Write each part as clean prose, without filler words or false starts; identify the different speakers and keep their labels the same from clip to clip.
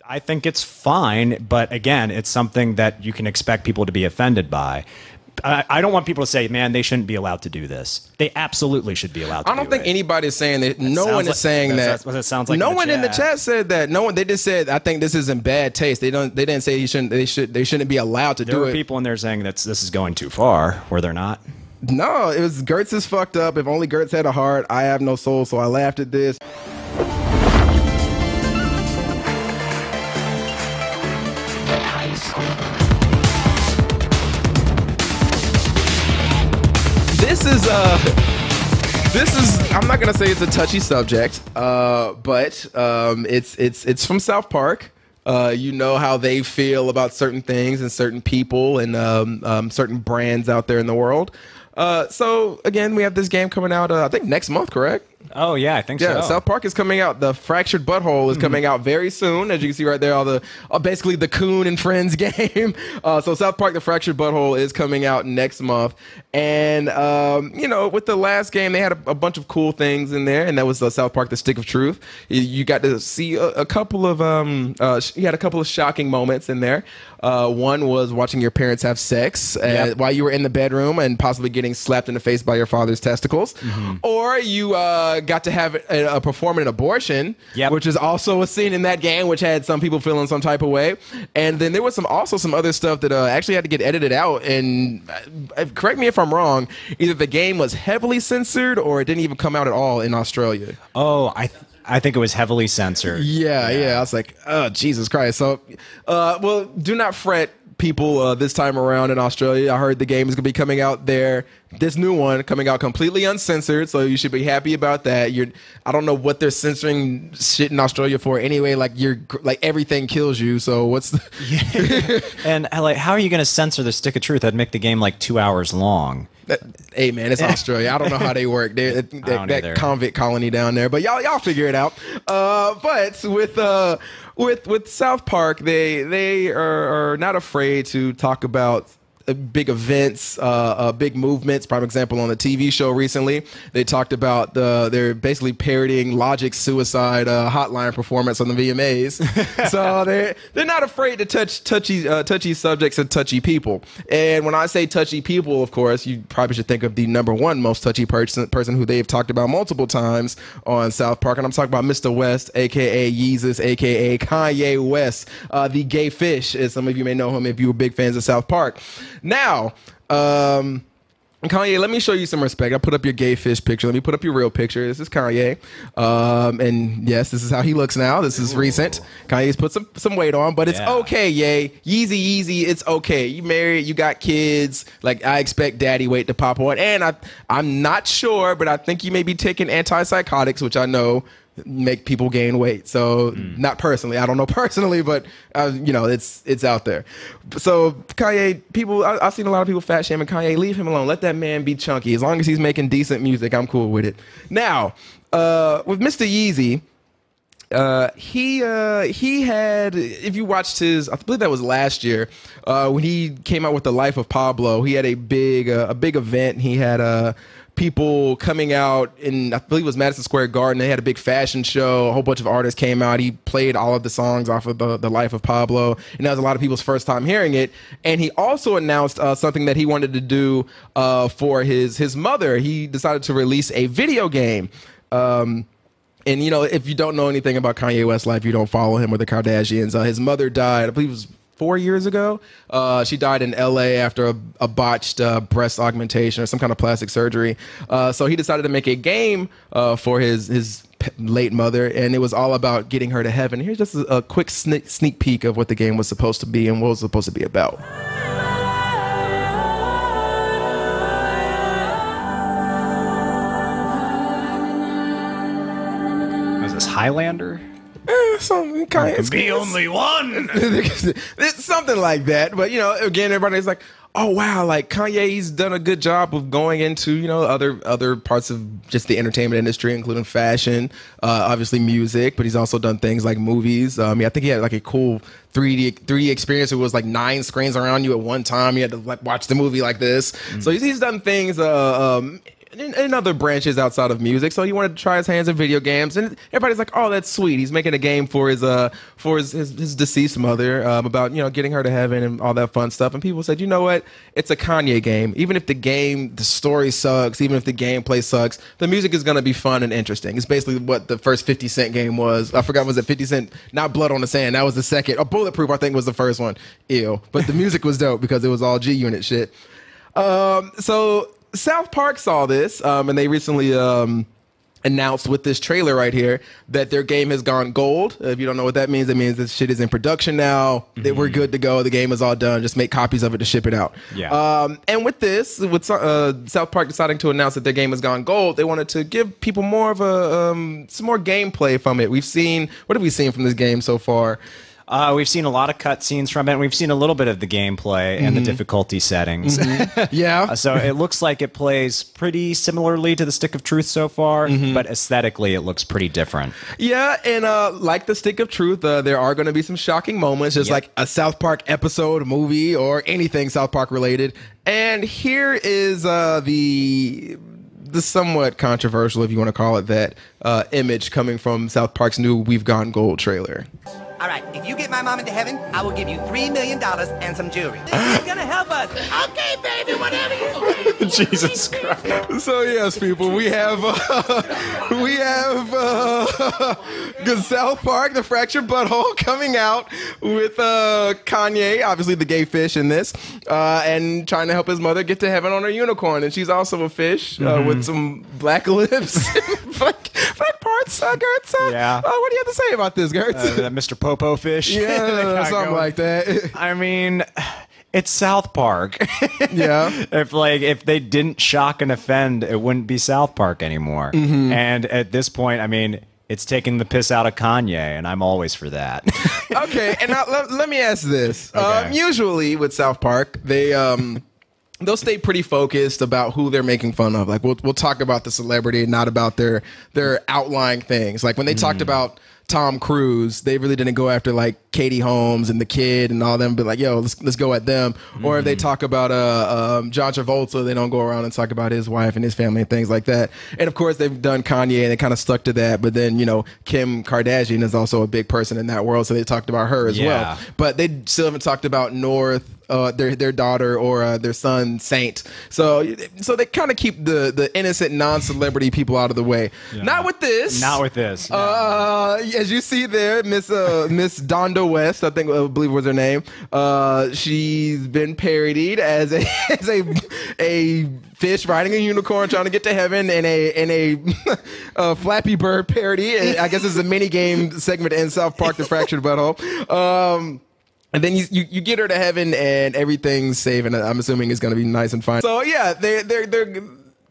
Speaker 1: I think it's fine, but again, it's something that you can expect people to be offended by. I don't want people to say, man, they shouldn't be allowed to do this. They absolutely should be allowed to do it.
Speaker 2: I don't think anybody's saying that. No one is saying that.
Speaker 1: That's what it sounds like.
Speaker 2: No one in the chat said that. No one. They just said, I think this is in bad taste. They didn't say you shouldn't. They shouldn't be allowed to do it.
Speaker 1: There are people in there saying that this is going too far, where they're not.
Speaker 2: No, it was Girts is fucked up. If only Girts had a heart. I have no soul, so I laughed at this. This is I'm not gonna say it's a touchy subject, but it's from South Park. You know how they feel about certain things and certain people and certain brands out there in the world. So again, we have this game coming out, I think next month, correct?
Speaker 1: Oh yeah, I think so.
Speaker 2: Yeah, South Park is coming out. The Fractured But Whole is coming out very soon, as you can see right there. All the basically the Coon and Friends game. So South Park: The Fractured But Whole is coming out next month, and with the last game, they had a bunch of cool things in there, and that was South Park: The Stick of Truth. You got to see a couple of you had a couple of shocking moments in there. One was watching your parents have sex while you were in the bedroom and possibly getting slapped in the face by your father's testicles, or you got to have perform an abortion, which is also a scene in that game, which had some people feeling some type of way. And then there was also some other stuff that actually had to get edited out. And correct me if I'm wrong, either the game was heavily censored or it didn't even come out at all in Australia.
Speaker 1: Oh, I think it was heavily censored.
Speaker 2: Yeah. I was like, oh, Jesus Christ. So, well, do not fret, people, this time around in Australia. I heard the game is going to be coming out there. This new one coming out completely uncensored, so you should be happy about that. I don't know what they're censoring shit in Australia for anyway. Like everything kills you. So what's the
Speaker 1: And like, how are you going to censor the Stick of Truth? That'd make the game like 2 hours long.
Speaker 2: Hey man, it's Australia. I don't know how they work. That convict colony down there, but y'all figure it out. But with South Park, they are not afraid to talk about big events, big movements. Prime example on the TV show recently, they talked about they're basically parodying Logic's suicide hotline performance on the VMAs. So they're not afraid to touch touchy subjects and touchy people. And when I say touchy people, of course, you probably should think of the #1 most touchy person who they've talked about multiple times on South Park. And I'm talking about Mr. West, aka Yeezus, aka Kanye West, the gay fish, as some of you may know him if you were big fans of South Park. Now, Kanye, let me show you some respect. I put up your gay fish picture. Let me put up your real picture. This is Kanye. And yes, this is how he looks now. This is recent. Kanye's put some weight on, but it's okay, yay. Yeezy, it's okay. You married, you got kids. Like, I expect daddy weight to pop on. And I'm not sure, but I think you may be taking antipsychotics, which I know make people gain weight. So not personally, I don't know personally, but it's out there. So Kanye, I've seen a lot of people fat shaming Kanye. Leave him alone. Let that man be chunky. As long as he's making decent music, I'm cool with it. Now, with Mr. Yeezy, he had, if you watched I believe that was last year, when he came out with The Life of Pablo, he had a big event. He had people coming out in, I believe it was Madison Square Garden. They had a big fashion show. A whole bunch of artists came out. He played all of the songs off of the Life of Pablo, and that was a lot of people's first time hearing it. And he also announced something that he wanted to do for his mother. He decided to release a video game. And if you don't know anything about Kanye West's life, you don't follow him or the Kardashians. His mother died, I believe it was 4 years ago. She died in LA after a botched breast augmentation or some kind of plastic surgery. So he decided to make a game for his late mother, and it was all about getting her to heaven. Here's just a quick sneak peek of what the game was supposed to be and what it was supposed to be about.
Speaker 1: Was this Highlander?
Speaker 2: Something kind of
Speaker 1: be only one.
Speaker 2: It's something like that. But again, everybody's like, oh wow, like Kanye's done a good job of going into other parts of just the entertainment industry, including fashion, obviously music, but he's also done things like movies. I think he had like a cool 3D experience. It was like 9 screens around you at one time. You had to like watch the movie like this. So he's done things in other branches outside of music. So he wanted to try his hands in video games, and everybody's like, "Oh, that's sweet." He's making a game for his deceased mother about getting her to heaven and all that fun stuff. And people said, "You know what? It's a Kanye game. Even if the story sucks, even if the gameplay sucks, the music is gonna be fun and interesting." It's basically what the first 50 Cent game was. I forgot, was it 50 Cent? Not Blood on the Sand. That was the second. Oh, Bulletproof, I think, was the first one. Ew. But the music was dope because it was all G-Unit shit. So South Park saw this, and they recently announced with this trailer right here that their game has gone gold. If you don't know what that means, it means this shit is in production now. That we're good to go. The game is all done. Just make copies of it to ship it out.
Speaker 1: Yeah.
Speaker 2: And with this, with South Park deciding to announce that their game has gone gold, they wanted to give people more of some more gameplay from it. What have we seen from this game so far?
Speaker 1: We've seen a lot of cutscenes from it. We've seen a little bit of the gameplay and the difficulty settings.
Speaker 2: Yeah.
Speaker 1: So it looks like it plays pretty similarly to the Stick of Truth so far, but aesthetically it looks pretty different.
Speaker 2: Yeah, and like the Stick of Truth, there are going to be some shocking moments, just like a South Park episode, movie, or anything South Park related. And here is the somewhat controversial, if you want to call it that, image coming from South Park's new We've Gone Gold trailer.
Speaker 3: All right, if you get my mom into heaven, I will give you $3 million and some jewelry. This is gonna help us. Okay, baby, whatever you want.
Speaker 1: Jesus Christ.
Speaker 2: So yes, people, we have the South Park, the Fractured But Whole, coming out with Kanye, obviously the gay fish in this, and trying to help his mother get to heaven on her unicorn, and she's also a fish with some black lips, black parts. Girts,
Speaker 1: yeah.
Speaker 2: What do you have to say about this, Girts?
Speaker 1: Mr. Popo fish.
Speaker 2: Yeah, something like that.
Speaker 1: I mean, it's South Park.
Speaker 2: Yeah.
Speaker 1: If they didn't shock and offend, it wouldn't be South Park anymore. And at this point, I mean, it's taking the piss out of Kanye, and I'm always for that.
Speaker 2: Okay, and now, let me ask this.
Speaker 1: Okay.
Speaker 2: Usually with South Park, they'll stay pretty focused about who they're making fun of. Like we'll talk about the celebrity, not about their outlying things. Like when they talked about Tom Cruise, they really didn't go after like Katie Holmes and the kid and all them, but like, yo, let's go at them. Or if they talk about John Travolta, they don't go around and talk about his wife and his family and things like that. And of course, they've done Kanye and they kind of stuck to that. But then, Kim Kardashian is also a big person in that world, so they talked about her as well. But they still haven't talked about North, their daughter, or their son Saint. So they kind of keep the innocent non-celebrity people out of the way.
Speaker 1: Yeah.
Speaker 2: Not with this.
Speaker 1: Not with this. No.
Speaker 2: As you see there, Miss Donda West, I believe was her name. She's been parodied as a fish riding a unicorn trying to get to heaven in a Flappy Bird parody. I guess it's a mini game segment in South Park, the Fractured But Whole. And then you get her to heaven and everything's safe, and I'm assuming it's going to be nice and fine. So yeah,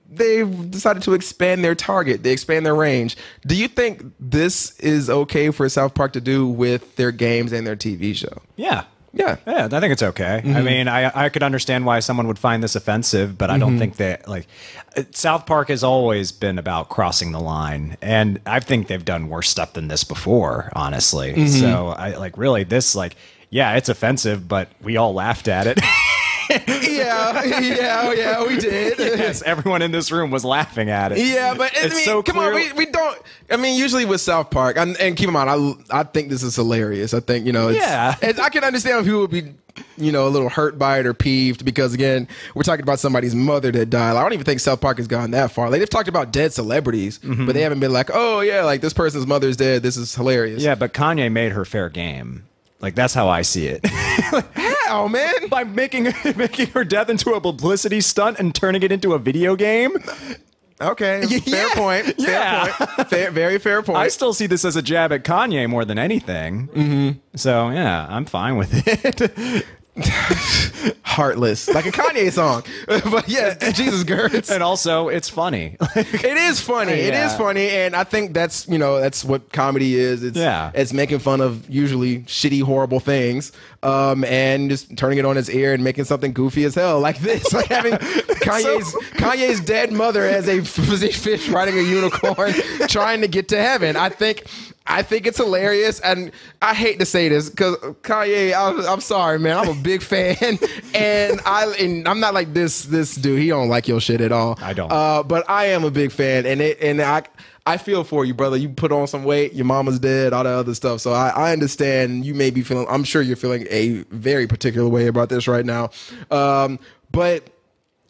Speaker 2: they've decided to expand their target. They expand their range. Do you think this is okay for South Park to do with their games and their TV show?
Speaker 1: Yeah.
Speaker 2: Yeah,
Speaker 1: I think it's okay. I mean, I could understand why someone would find this offensive, but I don't think that South Park has always been about crossing the line, and I think they've done worse stuff than this before, honestly. So I really this yeah, it's offensive, but we all laughed at it.
Speaker 2: yeah, we did.
Speaker 1: Yes, everyone in this room was laughing at it.
Speaker 2: Yeah, but I mean,
Speaker 1: so
Speaker 2: come on, we don't. I mean, usually with South Park, and keep in mind, I think this is hilarious. I think I can understand if people would be a little hurt by it or peeved because again, we're talking about somebody's mother that died. I don't even think South Park has gone that far. Like they've talked about dead celebrities, but they haven't been like, oh yeah, like this person's mother's dead. This is hilarious.
Speaker 1: Yeah, but Kanye made her fair game. Like that's how I see it.
Speaker 2: How, man?
Speaker 1: By making her death into a publicity stunt and turning it into a video game.
Speaker 2: Okay, fair point.
Speaker 1: Yeah.
Speaker 2: Fair point. Very fair point.
Speaker 1: I still see this as a jab at Kanye more than anything. So yeah, I'm fine with it.
Speaker 2: Heartless, like a Kanye song. But yeah, Jesus, Girts.
Speaker 1: And also, it's funny.
Speaker 2: It is funny.
Speaker 1: Yeah.
Speaker 2: It is funny, and I think that's what comedy is. It's making fun of usually shitty, horrible things, and just turning it on its ear and making something goofy as hell like this, like having Kanye's dead mother as a fish riding a unicorn trying to get to heaven. I think it's hilarious, and I hate to say this because Kanye, I'm sorry, man, I'm a big fan, and I'm not like this dude. He don't like your shit at all.
Speaker 1: I don't.
Speaker 2: But I am a big fan, and I feel for you, brother. You put on some weight, your mama's dead, all that other stuff. So I understand you may be feeling, I'm sure you're feeling a very particular way about this right now. But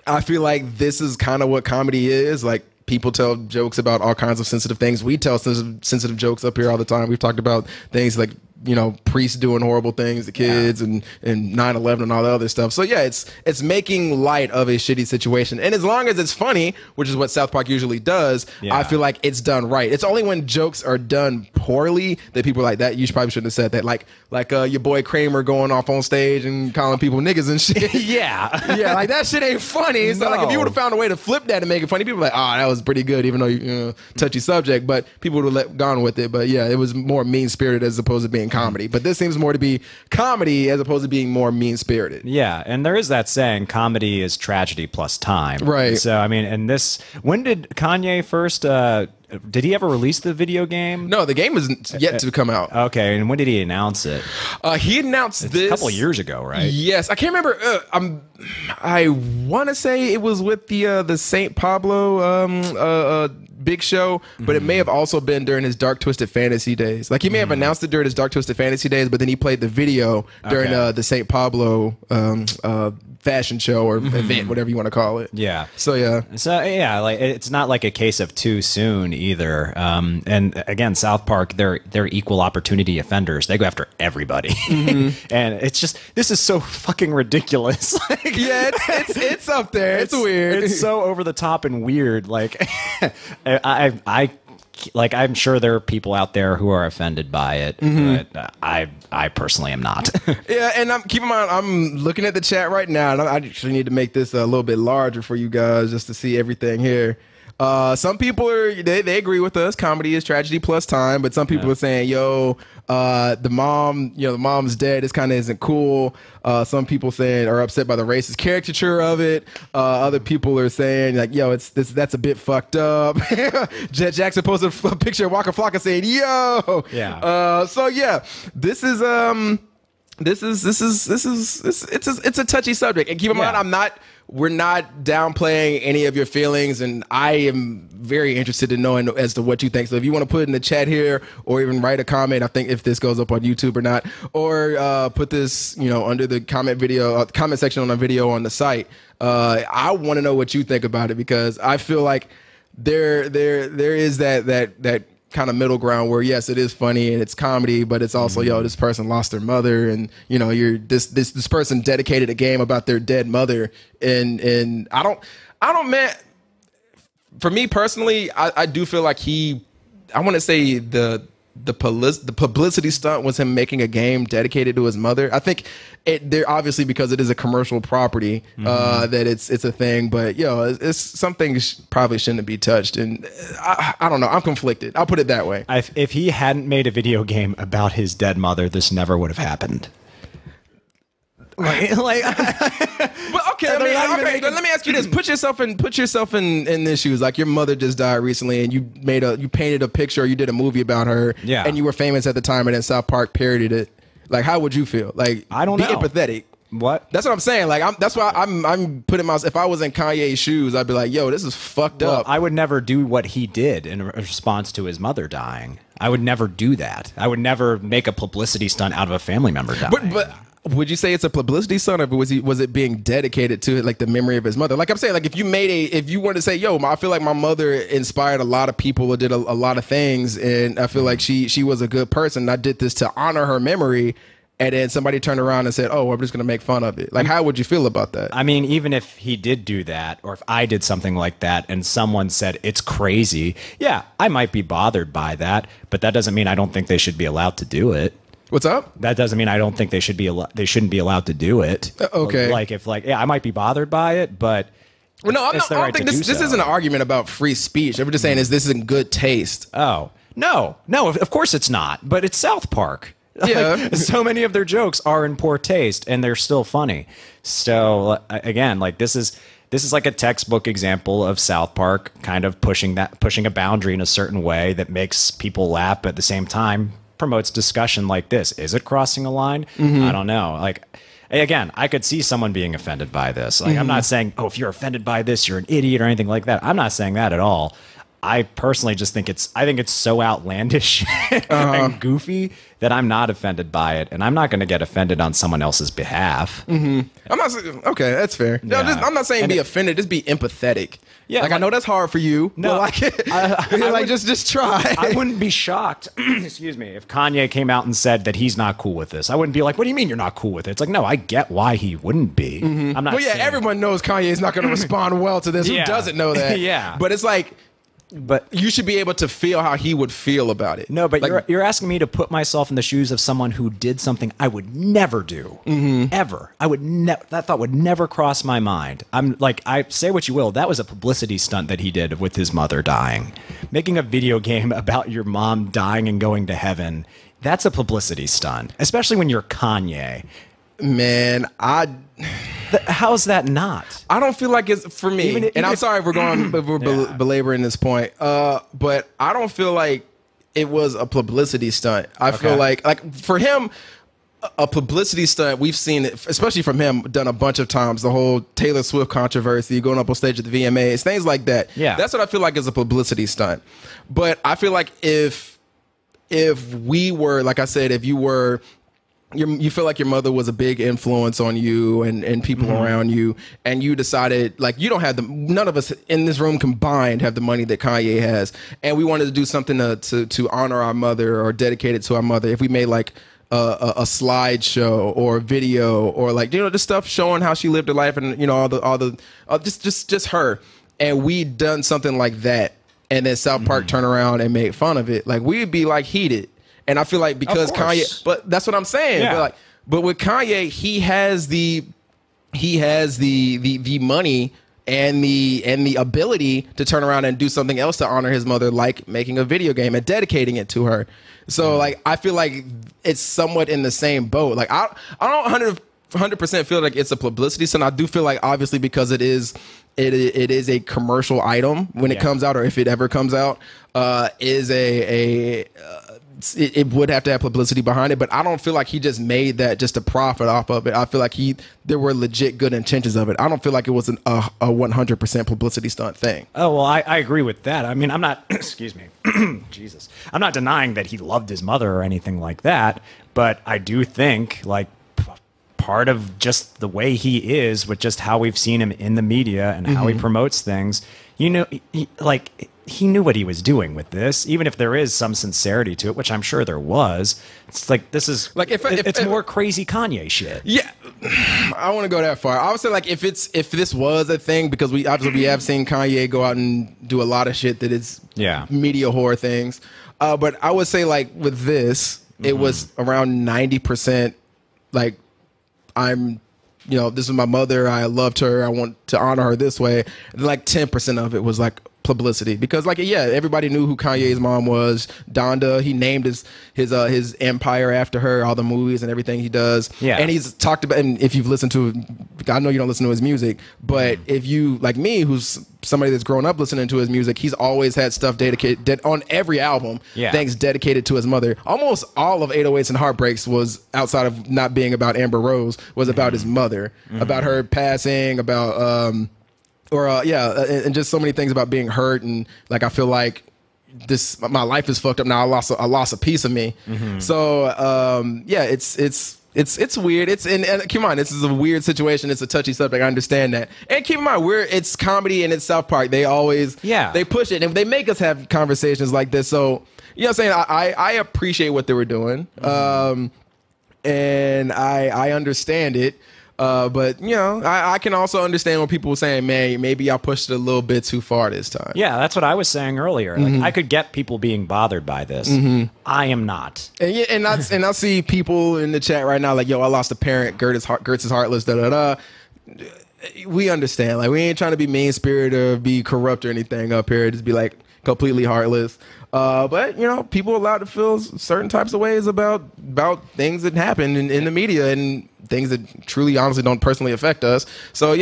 Speaker 2: I feel like this is kind of what comedy is. Like, people tell jokes about all kinds of sensitive things. We tell sensitive jokes up here all the time. We've talked about things like, you know, priests doing horrible things to kids and 9/11 and all the other stuff. So yeah, it's making light of a shitty situation. And as long as it's funny, which is what South Park usually does, I feel like it's done right. It's only when jokes are done poorly that people are like, that you probably shouldn't have said that. Like your boy Kramer going off on stage and calling people niggas and shit.
Speaker 1: Yeah,
Speaker 2: like that shit ain't funny. So like, if you would have found a way to flip that and make it funny, people are like, oh, that was pretty good, even though you know, touchy subject. But people would have gone with it. But yeah, it was more mean spirited as opposed to being comedy. But this seems more to be comedy as opposed to being more mean spirited.
Speaker 1: Yeah, and there is that saying, comedy is tragedy plus time.
Speaker 2: Right.
Speaker 1: So I mean, and this, when did Kanye first? Did he ever release the video game?
Speaker 2: No, the game is yet to come out.
Speaker 1: Okay, and when did he announce it?
Speaker 2: He announced this
Speaker 1: a couple of years ago, right?
Speaker 2: Yes, I can't remember. I want to say it was with the St. Pablo big show, but it may have also been during his Dark Twisted Fantasy days. Like, he may have announced it during his Dark Twisted Fantasy days, but then he played the video during the St. Pablo fashion show or event, whatever you want to call it.
Speaker 1: Yeah.
Speaker 2: So yeah.
Speaker 1: So yeah, like, it's not like a case of too soon either. And again, South Park, they're equal opportunity offenders. They go after everybody, and it's just, this is so fucking ridiculous. Like,
Speaker 2: yeah, it's up there. It's weird.
Speaker 1: It's so over the top and weird. Like, I'm sure there are people out there who are offended by it, but I personally am not.
Speaker 2: Yeah, and keep in mind, I'm looking at the chat right now, and I actually need to make this a little bit larger for you guys just to see everything here. Some people they agree with us. Comedy is tragedy plus time, but some people are saying, "Yo, the mom's dead. This kind of isn't cool." Some people are upset by the racist caricature of it. Other people are saying like, "Yo, that's a bit fucked up." Jet Jackson posted a picture of Waka Flocka saying, "Yo."
Speaker 1: Yeah.
Speaker 2: So yeah, this is it's a touchy subject, and keep in mind, we're not downplaying any of your feelings, and I am very interested in knowing as to what you think. So if you want to put it in the chat here, or even write a comment, I think if this goes up on YouTube or not, or put this, under the comment section on the video on the site. I want to know what you think about it, because I feel like there is that kind of middle ground where, yes, it is funny and it's comedy, but it's also, this person lost their mother, and this person dedicated a game about their dead mother, and I don't man, for me personally, I do feel like I want to say the publicity stunt was him making a game dedicated to his mother. I think they're obviously, because it is a commercial property, that it's a thing, but it's something probably shouldn't be touched. And I don't know. I'm conflicted. I'll put it that way.
Speaker 1: If he hadn't made a video game about his dead mother, this never would have happened.
Speaker 2: But okay, let me ask you this: put yourself in their shoes. Like, your mother just died recently, and you painted a picture, or you did a movie about her, and you were famous at the time, and then South Park parodied it. Like, how would you feel? Like,
Speaker 1: I don't know.
Speaker 2: Be empathetic.
Speaker 1: What?
Speaker 2: That's what I'm saying. Like, that's why I'm putting myself. If I was in Kanye's shoes, I'd be like, "Yo, this is fucked up."
Speaker 1: I would never do what he did in response to his mother dying. I would never do that. I would never make a publicity stunt out of a family member dying.
Speaker 2: But would you say it's a publicity stunt, or was it being dedicated to, like, the memory of his mother? Like I'm saying, like, if you wanted to say, "Yo, I feel like my mother inspired a lot of people, or did a lot of things, and I feel like she was a good person. I did this to honor her memory." And then somebody turned around and said, "Oh, I'm just going to make fun of it." Like, how would you feel about that?
Speaker 1: I mean, even if he did do that, or if I did something like that and someone said it's crazy, yeah, I might be bothered by that, but that doesn't mean I don't think they should be allowed to do it.
Speaker 2: What's up?
Speaker 1: That doesn't mean I don't think they shouldn't be allowed to do it.
Speaker 2: Okay.
Speaker 1: I might be bothered by it, but
Speaker 2: well, no, I don't think this isn't an argument about free speech. I'm just saying, this is in good taste.
Speaker 1: Oh, no, of course it's not, but it's South Park.
Speaker 2: Yeah.
Speaker 1: Like, so many of their jokes are in poor taste, and they're still funny. So again, like, this is like a textbook example of South Park kind of pushing a boundary in a certain way that makes people laugh, but at the same time promotes discussion like this. Is it crossing a line? I don't know. Like, again, I could see someone being offended by this. Like, I'm not saying, oh, if you're offended by this, you're an idiot or anything like that. I'm not saying that at all. I personally just think it's so outlandish and goofy that I'm not offended by it, and I'm not going to get offended on someone else's behalf.
Speaker 2: I'm not okay. That's fair. No, I'm not saying be offended. Just be empathetic.
Speaker 1: Yeah,
Speaker 2: like I know that's hard for you.
Speaker 1: No,
Speaker 2: but like, just try.
Speaker 1: I wouldn't be shocked. Excuse me, if Kanye came out and said that he's not cool with this, I wouldn't be like, "What do you mean you're not cool with it?" It's like, no, I get why he wouldn't be. I'm not.
Speaker 2: Well, yeah, everyone knows Kanye is not going to respond well to this.
Speaker 1: Yeah.
Speaker 2: Who doesn't know that?
Speaker 1: Yeah,
Speaker 2: but it's like.
Speaker 1: But
Speaker 2: you should be able to feel how he would feel about it.
Speaker 1: No, but
Speaker 2: like,
Speaker 1: you're asking me to put myself in the shoes of someone who did something I would never do, ever. I would that thought would never cross my mind. I'm like, I say what you will. That was a publicity stunt that he did with his mother dying. Making a video game about your mom dying and going to heaven. That's a publicity stunt, especially when you're Kanye.
Speaker 2: Man,
Speaker 1: how's that not?
Speaker 2: I don't feel like it's for me. And I'm sorry if we're belaboring this point. But I don't feel like it was a publicity stunt. I feel like for him, a publicity stunt, we've seen it, especially from him, done a bunch of times. The whole Taylor Swift controversy, going up on stage at the VMAs, things like that.
Speaker 1: Yeah,
Speaker 2: that's what I feel like is a publicity stunt. But I feel like if we were, like I said, if you were. You feel like your mother was a big influence on you and people around you, and you decided like you don't have none of us in this room combined have the money that Kanye has, and we wanted to do something to honor our mother or dedicate it to our mother. If we made like a slideshow or a video or like just stuff showing how she lived her life and all the just her, and we done something like that, and then South Park turned around and made fun of it, like we'd be like heated. And I feel like because Kanye, but that's what I'm saying.
Speaker 1: Yeah.
Speaker 2: But with Kanye, he has the money and the ability to turn around and do something else to honor his mother, like making a video game and dedicating it to her. So like I feel like it's somewhat in the same boat. Like I don't 100% feel like it's a publicity stunt. I do feel like obviously because it is a commercial item when it comes out, or if it ever comes out, it would have to have publicity behind it, but I don't feel like he just made that just to profit off of it. I feel like there were legit good intentions of it. I don't feel like it was a 100% publicity stunt thing.
Speaker 1: Oh, well, I agree with that. I mean, I'm not, excuse me, Jesus. I'm not denying that he loved his mother or anything like that, but I do think like part of just the way he is with just how we've seen him in the media and how he promotes things, he knew what he was doing with this, even if there is some sincerity to it, which I'm sure there was. It's like, this is like, it's more crazy Kanye shit.
Speaker 2: Yeah. I want to go that far. I would say like, if this was a thing, because we have seen Kanye go out and do a lot of shit that is media horror things. But I would say like with this, it was around 90%. Like this is my mother. I loved her. I want to honor her this way. And like 10% of it was like publicity, because like everybody knew who Kanye's mom was. Donda, he named his empire after her, all the movies and everything he does. And he's talked about, and if you've listened to, I know you don't listen to his music, but if you like me, who's somebody that's grown up listening to his music, he's always had stuff dedicated on every album, things dedicated to his mother. Almost all of 808s and Heartbreaks was, outside of not being about Amber Rose, was about his mother, about her passing, about and just so many things about being hurt, and like I feel like my life is fucked up now. I lost a piece of me. So it's weird. And keep in mind, this is a weird situation. It's a touchy subject. I understand that. And keep in mind, it's comedy and it's South Park. They always they push it and they make us have conversations like this. So you know what I'm saying? I appreciate what they were doing, and I understand it. But I can also understand when people were saying, "Man, maybe I pushed it a little bit too far this time." Yeah,
Speaker 1: that's what I was saying earlier. Like, I could get people being bothered by this. I am not.
Speaker 2: And I see people in the chat right now like, "Yo, I lost a parent. Girts is heartless." Da da da. We understand. Like, we ain't trying to be mean spirited or be corrupt or anything up here. Just be like completely heartless. But people are allowed to feel certain types of ways about things that happen in the media and things that truly, honestly, don't personally affect us. So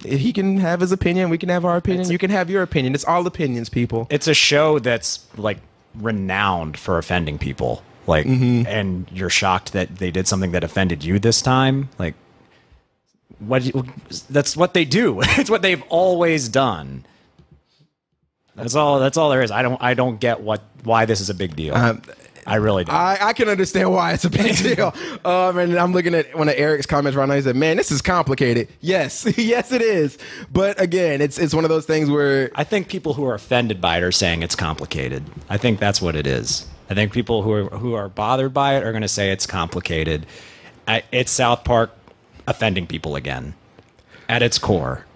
Speaker 2: he can have his opinion. We can have our opinion. You can have your opinion. It's all opinions, people.
Speaker 1: It's a show that's like renowned for offending people. Like, and you're shocked that they did something that offended you this time. Like, that's what they do. It's what they've always done. That's all there is. I don't get why this is a big deal. I really don't.
Speaker 2: I can understand why it's a big deal. And I'm looking at one of Eric's comments right now. He said, "Man, this is complicated." Yes, yes, it is. But again, it's one of those things where
Speaker 1: I think people who are offended by it are saying it's complicated. I think that's what it is. I think people who are bothered by it are going to say it's complicated. It's South Park offending people again at its core.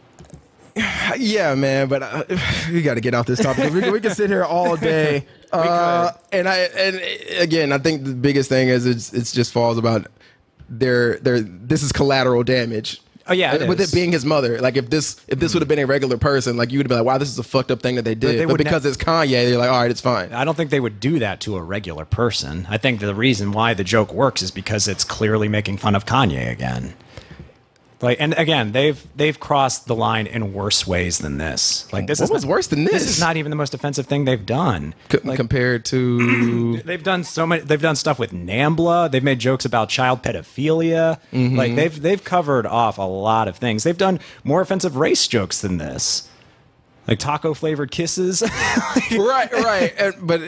Speaker 2: Yeah, man, but we got to get off this topic. We can sit here all day. And again, I think the biggest thing is it's just falls about this is collateral damage.
Speaker 1: Oh yeah,
Speaker 2: with it being his mother. Like if this would have been a regular person, like you would have been like, wow, this is a fucked up thing that they did. But because it's Kanye, they're like, all right, it's fine.
Speaker 1: I don't think they would do that to a regular person. I think the reason why the joke works is because it's clearly making fun of Kanye again. Like, and again, they've crossed the line in worse ways than this. Like, this
Speaker 2: was worse than this?
Speaker 1: This is not even the most offensive thing they've done.
Speaker 2: Compared to
Speaker 1: they've done so many. They've done stuff with NAMBLA. They've made jokes about child pedophilia. Like they've covered off a lot of things. They've done more offensive race jokes than this. Like taco flavored kisses.
Speaker 2: right. But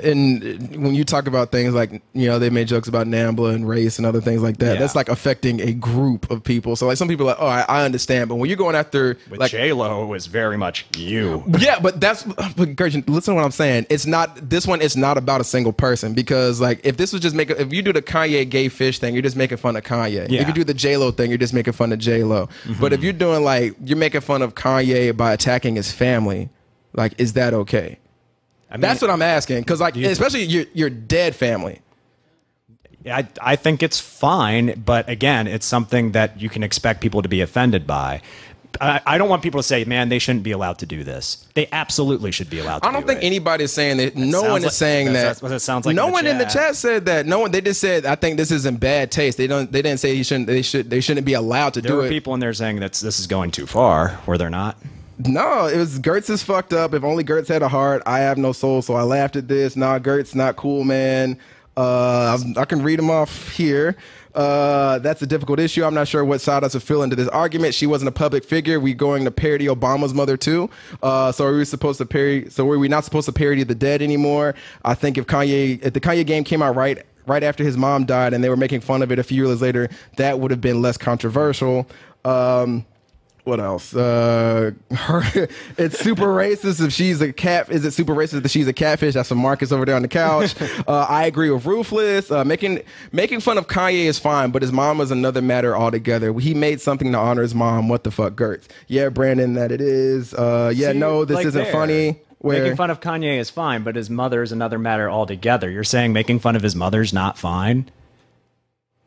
Speaker 2: when you talk about things like, they made jokes about NAMBLA and race and other things like that, that's like affecting a group of people. So like some people are like, oh, I understand. But when you're going after like
Speaker 1: J-Lo, it was very much you.
Speaker 2: Yeah, but Gerts, listen to what I'm saying. This one is not about a single person, because like if this was just if you do the Kanye gay fish thing, you're just making fun of Kanye.
Speaker 1: Yeah.
Speaker 2: If you do the J-Lo thing, you're just making fun of J-Lo. But if you're doing you're making fun of Kanye by attacking his family, like, is that okay? I mean, that's what I'm asking, because especially your dead family.
Speaker 1: I think it's fine, but again, it's something that you can expect people to be offended by. I don't want people to say, man, they shouldn't be allowed to do this. They absolutely should be allowed to do it.
Speaker 2: I don't think anybody is saying that. No one is saying that.
Speaker 1: That's what it sounds like.
Speaker 2: No one in the chat said that. No one. They just said, I think this is in bad taste. They didn't say they shouldn't be allowed to do it.
Speaker 1: There were people in there saying that this is going too far. Were there not?
Speaker 2: No, it was Girts is fucked up. If only Girts had a heart. I have no soul, so I laughed at this. Nah, Girts not cool, man. I can read them off here. That's a difficult issue. I'm not sure what side I should feel into this argument. She wasn't a public figure. We going to parody Obama's mother too. So are we supposed to parody? So were we not supposed to parody the dead anymore? I think if the Kanye game came out right after his mom died and they were making fun of it a few years later, that would have been less controversial. What else? It's super racist if she's a cat. Is it super racist if she's a catfish? That's from Marcus over there on the couch. I agree with Ruthless. Making fun of Kanye is fine, but his mom is another matter altogether. He made something to honor his mom. What the fuck, Gertz? Yeah, Brandon, that it is. No, this isn't funny.
Speaker 1: Making fun of Kanye is fine, but his mother is another matter altogether. You're saying making fun of his mother's not fine?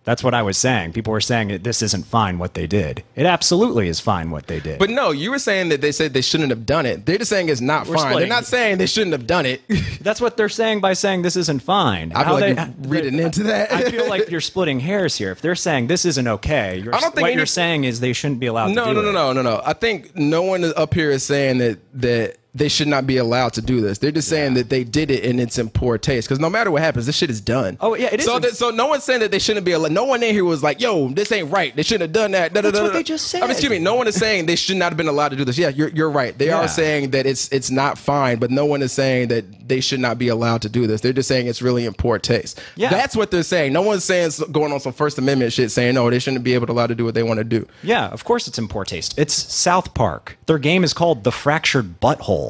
Speaker 1: That's what I was saying. People were saying that this isn't fine what they did. It absolutely is fine what they did.
Speaker 2: But no, you were saying that they said they shouldn't have done it. They're just saying it's not fine. They're not saying they shouldn't have done it.
Speaker 1: That's what they're saying by saying this isn't fine.
Speaker 2: I feel like reading into that.
Speaker 1: I feel like you're splitting hairs here. If they're saying this isn't okay, you're saying is they shouldn't be allowed to do it.
Speaker 2: No. I think no one up here is saying that they should not be allowed to do this. They're just saying that they did it and it's in poor taste. Because no matter what happens, this shit is done.
Speaker 1: Oh, yeah, it is.
Speaker 2: So no one's saying that they shouldn't be allowed. No one in here was like, yo, this ain't right. They shouldn't have done that.
Speaker 1: That's what they just said.
Speaker 2: Excuse me. No one is saying they should not have been allowed to do this. Yeah, you're right. They are saying that it's not fine, but no one is saying that they should not be allowed to do this. They're just saying it's really in poor taste. Yeah. That's what they're saying. No one's saying going on some First Amendment shit saying, no, they shouldn't be able to allow to do what they want to do.
Speaker 1: Yeah, of course it's in poor taste. It's South Park. Their game is called The Fractured But Whole.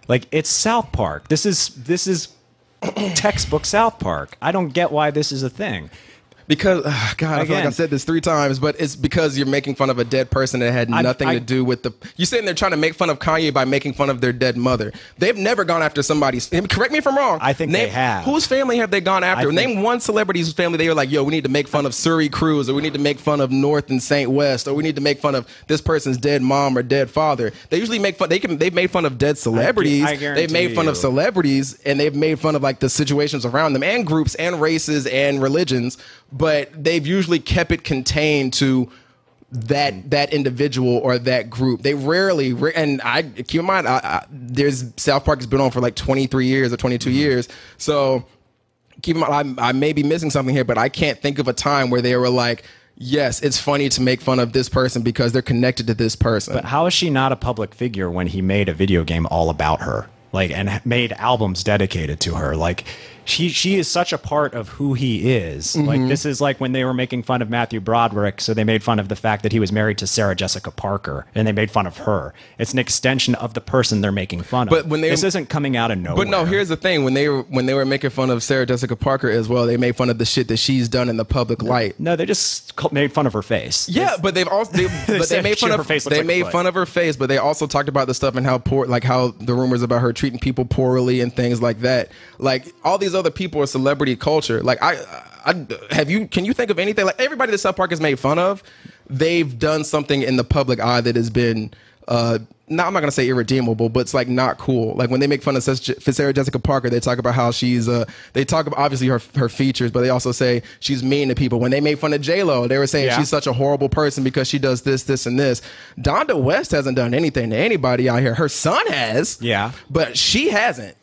Speaker 1: Like, it's South Park. This is textbook South Park. I don't get why this is a thing.
Speaker 2: Because, God, I feel like I've said this 3 times, but it's because you're making fun of a dead person that had nothing to do with the... You're saying they're trying to make fun of Kanye by making fun of their dead mother. They've never gone after somebody's... Correct me if I'm wrong.
Speaker 1: I think they have.
Speaker 2: Whose family have they gone after? Name one celebrity's family they were like, yo, we need to make fun of Surrey Cruz, or we need to make fun of North and St. West, or we need to make fun of this person's dead mom or dead father. They usually make fun... They've made fun of dead celebrities. They've made fun of celebrities, and they've made fun of like the situations around them, and groups, and races, and religions, but they've usually kept it contained to that individual or that group. They rarely, and I keep in mind, there's South Park has been on for like 23 years or 22 years, so keep in mind, I may be missing something here, but I can't think of a time where they were like, yes, it's funny to make fun of this person because they're connected to this person.
Speaker 1: But how is she not a public figure when he made a video game all about her? Like, and made albums dedicated to her. Like, she is such a part of who he is. Like, this is like when they were making fun of Matthew Broderick, so they made fun of the fact that he was married to Sarah Jessica Parker, and they made fun of her. It's an extension of the person they're making fun of.
Speaker 2: But when
Speaker 1: this isn't coming out of nowhere.
Speaker 2: But no, here's the thing: when they were making fun of Sarah Jessica Parker as well, they made fun of the shit that she's done in the public light.
Speaker 1: No, they just made fun of her face.
Speaker 2: Yeah, but they've also they made fun of her face, but they also talked about the stuff and how poor, like how the rumors about her treating people poorly and things like that. Like all these other people are celebrity culture. Like can you think of anything, like everybody that South Park has made fun of, they've done something in the public eye that has been I'm not gonna say irredeemable, but it's like not cool. Like when they make fun of Sarah Jessica Parker, they talk about how she's they talk about obviously her features, but they also say she's mean to people. When they made fun of J-Lo, they were saying she's such a horrible person because she does this, and this. Donda West hasn't done anything to anybody out here. Her son has, but she hasn't.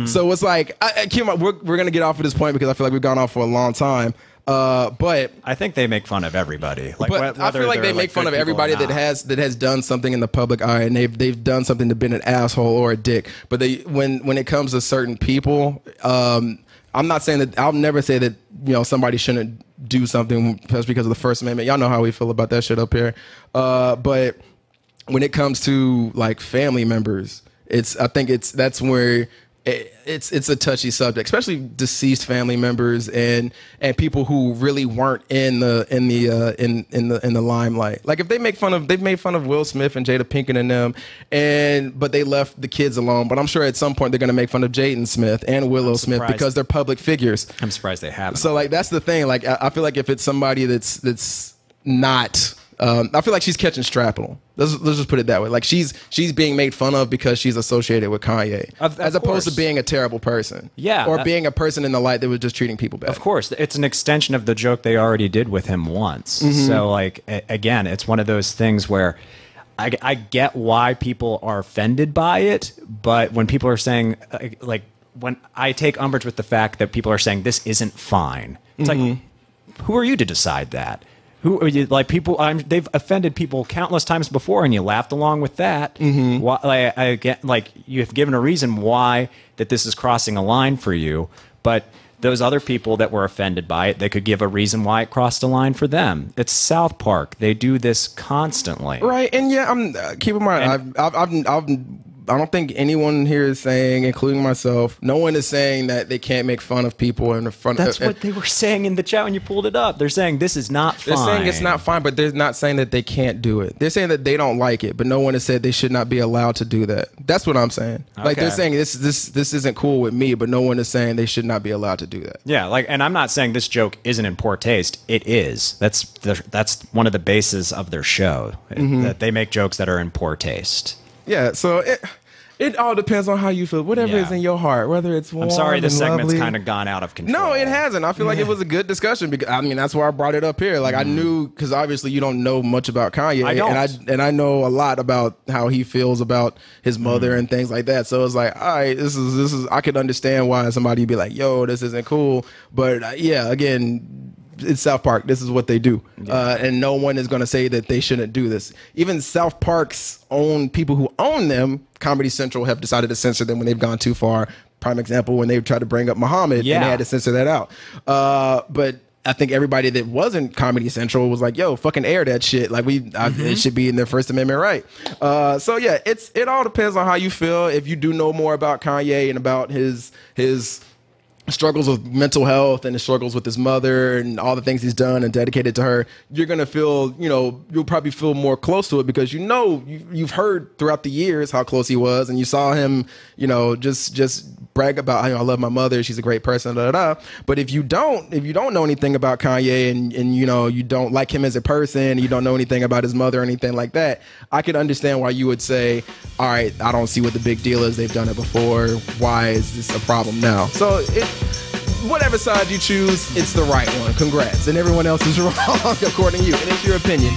Speaker 2: So it's like, we're going to get off of this point because I feel like we've gone off for a long time. But
Speaker 1: I think they make fun of everybody. Like,
Speaker 2: but I feel like they make fun of everybody that has done something in the public eye, and they've done something to been an asshole or a dick. But when it comes to certain people, I'm not saying that, I'll never say that, somebody shouldn't do something just because of the First Amendment. Y'all know how we feel about that shit up here. But when it comes to like family members, I think that's where it's a touchy subject, especially deceased family members and people who really weren't in the limelight. Like if they've made fun of Will Smith and Jada Pinkett and them, but they left the kids alone. But I'm sure at some point they're gonna make fun of Jaden Smith and Willow Smith because they're public figures.
Speaker 1: I'm surprised they haven't.
Speaker 2: So like that's the thing. Like I feel like if it's somebody that's not. I feel like she's catching shrapnel. Let's just put it that way. Like she's being made fun of because she's associated with Kanye, as opposed to being a terrible person. Yeah, or being a person in the light that was just treating people bad.
Speaker 1: Of course, it's an extension of the joke they already did with him once. So like again, it's one of those things where I get why people are offended by it, but when people are saying like when I take umbrage with the fact that people are saying this isn't fine, it's like, who are you to decide that? Who are you? Like people, they've offended people countless times before, and you laughed along with that. Why, I get like you have given a reason why that this is crossing a line for you, but those other people that were offended by it, they could give a reason why it crossed a line for them. It's South Park; they do this constantly,
Speaker 2: right? And yeah, I'm keep in mind, I don't think anyone here is saying, including myself, no one is saying that they can't make fun of people in the front.
Speaker 1: That's what they were saying in the chat when you pulled it up. They're saying this is not fine.
Speaker 2: They're saying it's not fine, but they're not saying that they can't do it. They're saying that they don't like it, but no one has said they should not be allowed to do that. That's what I'm saying. Okay. Like they're saying this isn't cool with me, but no one is saying they should not be allowed to do that.
Speaker 1: Yeah, like, and I'm not saying this joke isn't in poor taste. It is. That's one of the bases of their show, that they make jokes that are in poor taste.
Speaker 2: Yeah, so it all depends on how you feel. Whatever is in your heart, whether it's warm.
Speaker 1: I'm sorry, this segment's
Speaker 2: lovely.
Speaker 1: Kind of gone out of control.
Speaker 2: No, it hasn't. I feel like it was a good discussion because I mean that's why I brought it up here. Like I knew because obviously you don't know much about Kanye,
Speaker 1: I don't.
Speaker 2: and I know a lot about how he feels about his mother and things like that. So it's like, all right, this is. I could understand why somebody would be like, yo, this isn't cool. But yeah, again. It's South Park. This is what they do. And no one is going to say that they shouldn't do this. Even South Park's own people who own them, Comedy Central, have decided to censor them when they've gone too far. Prime example, when they tried to bring up Muhammad, and they had to censor that out. But I think everybody that wasn't Comedy Central was like, yo, fucking air that shit. Like it should be in their First Amendment right. So yeah, it all depends on how you feel. If you do know more about Kanye and about his struggles with mental health and his struggles with his mother and all the things he's done and dedicated to her, you're going to feel, you'll probably feel more close to it because you've heard throughout the years how close he was and you saw him, just brag about, I love my mother, she's a great person, da, da, da. But if you don't know anything about Kanye and you don't like him as a person, you don't know anything about his mother or anything like that, I could understand why you would say, all right, I don't see what the big deal is. They've done it before. Why is this a problem now? So whatever side you choose, it's the right one. Congrats. And everyone else is wrong according to you. And it's your opinion.